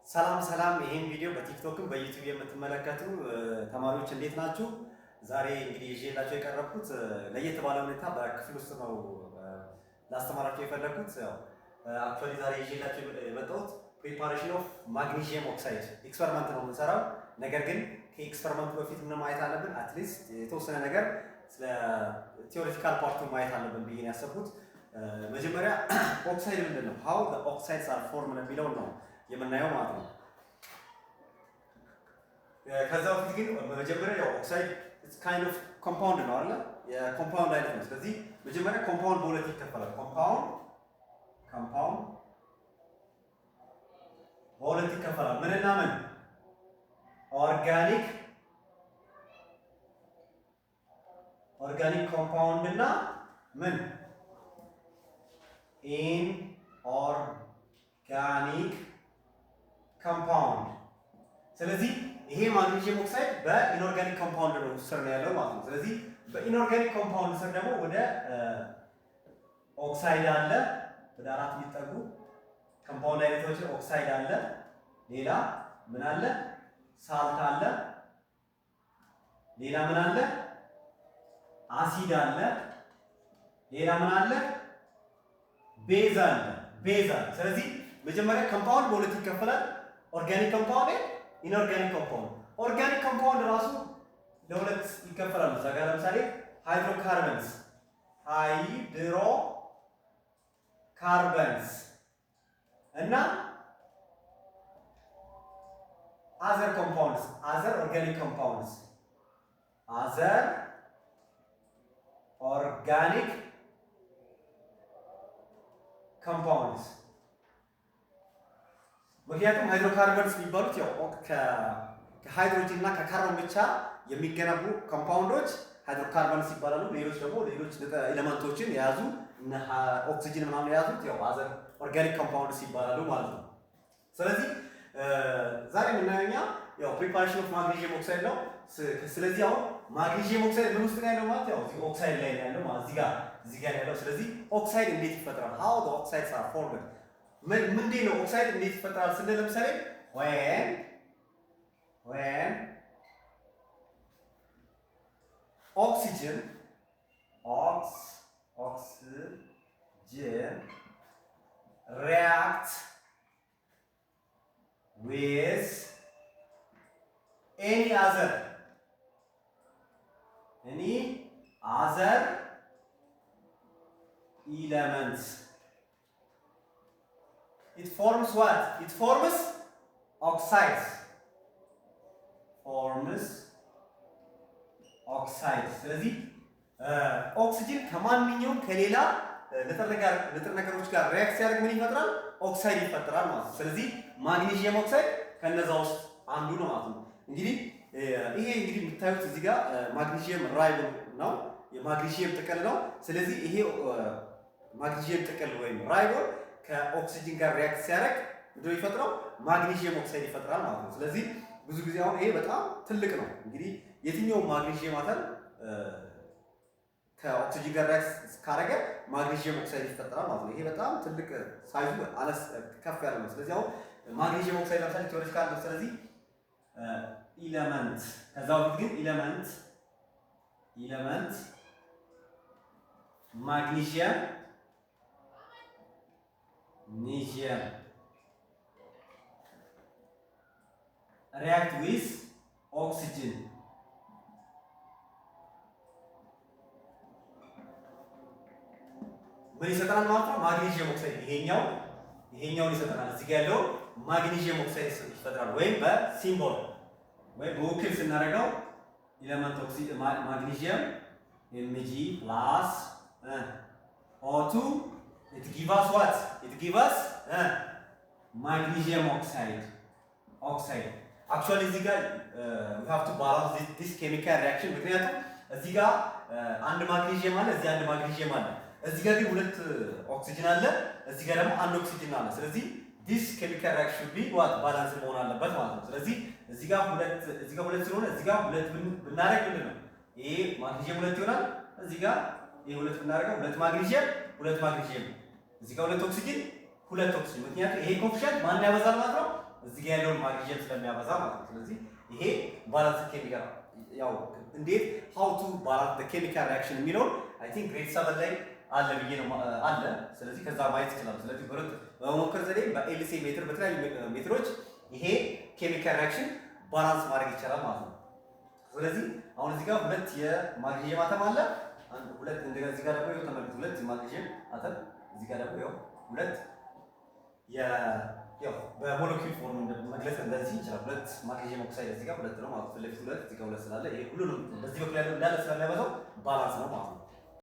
ሰላም ሰላም፣ ይሄን ቪዲዮ በቲክቶክም በዩቲዩብ የምትመለከቱ ተማሪዎች እንዴት ናችሁ? ዛሬ እንግዲህ ይዤላችሁ የቀረብኩት ለየት ባለ ሁኔታ በክፍል ውስጥ ነው ላስተማራችሁ የፈለኩት። አክቹዋሊ ዛሬ ይዤላችሁ የመጣሁት ፕሪፓሬሽን ኦፍ ማግኒዥየም ኦክሳይድ ኤክስፐሪመንት ነው የምንሰራው። ነገር ግን ከኤክስፐሪመንቱ በፊት ምን ማየት አለብን? አትሊስት የተወሰነ ነገር ስለ ቲዮሪቲካል ፓርቱ ማየት አለብን ብዬ ነው ያሰብኩት። መጀመሪያ ኦክሳይድ ምንድን ነው? ሃው ዘ ኦክሳይድስ አር ፎርምድ የሚለውን ነው የምናየው ማለት ነው። ከዛ በፊት ግን መጀመሪያ ያው ኦክሳይድ ኢትስ ካይንድ ኦፍ ኮምፓውንድ ነው አይደል? የኮምፓውንድ አይነት ነው። ስለዚህ መጀመሪያ ኮምፓውንድ በሁለት ይከፈላል። ኮምፓውንድ በሁለት ይከፈላል። ምንና ምን? ኦርጋኒክ ኮምፓውንድ እና ምን? ኢንኦርጋኒክ ኮምፓውንድ። ስለዚህ ይሄ ማግኒዥየም ኦክሳይድ በኢንኦርጋኒክ ኮምፓውንድ ነው ስር ነው ያለው ማለት ነው። ስለዚህ በኢንኦርጋኒክ ኮምፓውንድ ስር ደግሞ ወደ ኦክሳይድ አለ፣ ወደ አራት የሚጠጉ ኮምፓውንድ አይነቶች ኦክሳይድ አለ። ሌላ ምን አለ? ሳልት አለ። ሌላ ምን አለ? አሲድ አለ። ሌላ ምን አለ? ቤዝ አለ። ስለዚህ መጀመሪያ ኮምፓውንድ በሁለት ይከፈላል። ኦርጋኒክ ኮምፓውንድ፣ ኢንኦርጋኒክ ኮምፓውንድ። ኦርጋኒክ ኮምፓውንድ ራሱ ለሁለት ይከፈላል። እዛ ጋር ለምሳሌ ሃይድሮካርበንስ እና አዘር ኮምፓውንድስ አዘር ኦርጋኒክ ኮምፓውንድስ ምክንያቱም ሃይድሮካርበንስ የሚባሉት ያው ከሃይድሮጂን እና ከካርቦን ብቻ የሚገነቡ ኮምፓውንዶች ሃይድሮካርበንስ ይባላሉ። ሌሎች ደግሞ ሌሎች ኤሌመንቶችን የያዙ እና ኦክሲጅን ምናምን የያዙት ያው አዘር ኦርጋኒክ ኮምፓውንድስ ይባላሉ ማለት ነው። ስለዚህ ዛሬ የምናየው ያው ፕሪፓሬሽን ኦፍ ማግኒዥየም ኦክሳይድ ነው። ስለዚህ አሁን ማግኒዥየም ኦክሳይድ ምን ውስጥ ነው ያለው ማለት ያው እዚህ ኦክሳይድ ላይ ነው ያለው ማለት እዚህ ጋር ያለው። ስለዚህ ኦክሳይድ እንዴት ይፈጠራል? how the oxides are formed ምንድን ነው ኦክሳይድ እንዴት ይፈጠራል ስንል ለምሳሌ when oxygen react with any other elements, it forms what? It forms oxides. ስለዚህ ኦክሲጅን ከማንኛውም ከሌላ ንጥረ ነገሮች ጋር ሪያክት ሲያደርግ ምን ይፈጥራል? ኦክሳይድ ይፈጠራል ማለት ነው። ስለዚህ ማግኒዥየም ኦክሳይድ ከነዛ ውስጥ አንዱ ነው ማለት ነው። እንግዲህ ይሄ እንግዲህ የምታዩት እዚህ ጋር ማግኒዥየም ራይቦን ነው፣ የማግኒዥየም ጥቅል ነው። ስለዚህ ይሄ ማግኒዥየም ጥቅል ወይም ራይቦን ከኦክሲጅን ጋር ሪያክት ሲያደርግ ምንድን ነው የሚፈጥረው? ማግኒዥየም ኦክሳይድ ይፈጥራል ማለት ነው። ስለዚህ ብዙ ጊዜ አሁን ይሄ በጣም ትልቅ ነው። እንግዲህ የትኛው ማግኒዥየም አተም ከኦክሲጅን ጋር ሪያክት ካደረገ ማግኒዥየም ኦክሳይድ ይፈጠራል ማለት ነው። ይሄ በጣም ትልቅ ሳይዙ ከፍ ያለ ነው። ስለዚህ አሁን ማግኒዥየም ኦክሳይድ ለምሳሌ ቲዮሪቲካል ነው። ስለዚህ ኢለመንት ከዛ በፊት ግን ኢለመንት ማግኒዥየም react with oxygen ምን ይሰጠናል ማለት ነው? ማግኒዥየም ኦክሳይድ ይሄኛውን ይሰጠናል። እዚህ ጋር ያለው ማግኒዥየም ኦክሳይድ ይፈጥራል። ወይም በሲምቦል ወይም በውክል ስናደርገው ኤሌመንት ማግኒዥየም Mg plus O2 it gives us what? It gives us magnesium oxide. Actually እዚህ ጋር we have to balance this chemical reaction ምክንያቱም እዚህ ጋር አንድ ማግኒዥየም አለ፣ እዚህ አንድ ማግኒዥየም አለ። እዚህ ጋር ግን ሁለት ኦክሲጅን አለ፣ እዚህ ጋር ደግሞ አንድ ኦክሲጅን አለ። ስለዚህ this chemical reaction should be what? ባላንስ መሆን አለበት ማለት ነው። ስለዚህ እዚህ ጋር ሁለት ስለሆነ እዚህ ጋር ሁለት ብናደርግ ምንድን ነው? ይሄ ማግኒዥየም ሁለት ይሆናል። እዚህ ጋር ይሄ ሁለት ብናደርገው ሁለት ማግኒዥየም እዚህ ጋር ሁለት ኦክሲጅን ምክንያቱም ይሄ ኮኤፊሺየንት ማን ያበዛል ማለት ነው? እዚህ ጋር ያለውን ማግኒዥየም ስለሚያበዛ ማለት ነው። ስለዚህ ይሄ ባላንስ ኬሚካል ያው እንዴት how to balance the chemical reaction የሚለው አይ ቲንክ ግሬድ 7 ላይ አለ ብዬ ነው አለ። ስለዚህ ከዛ ማየት ይችላል። ስለዚህ በመሞከር ዘዴ በኤልሲ ሜትር በተለያዩ ሜትሮች ይሄ ኬሚካል ሪአክሽን ባላንስ ማድረግ ይቻላል ማለት ነው። ስለዚህ አሁን እዚህ ጋር ሁለት የማግኒዥየም አተም አለ። ሁለት እንደገና እዚህ ጋር ደግሞ ይኸው ተመልከቱ፣ ሁለት የማግኒዥየም አተም እዚህ ጋር ደግሞ ይኸው ሁለት ያው በሞለኪውል ፎርም መግለጽ እንደዚህ ይችላል። ሁለት ማግኒዥየም ኦክሳይድ እዚህ ጋር ሁለት ነው ማለት ፊት ለፊት ሁለት እዚህ ጋር ሁለት ስላለ ይሄ ሁሉንም በዚህ በኩል ያለው እንዳለ ስለሚያበዛው ባላንስ ነው ማለት ነው።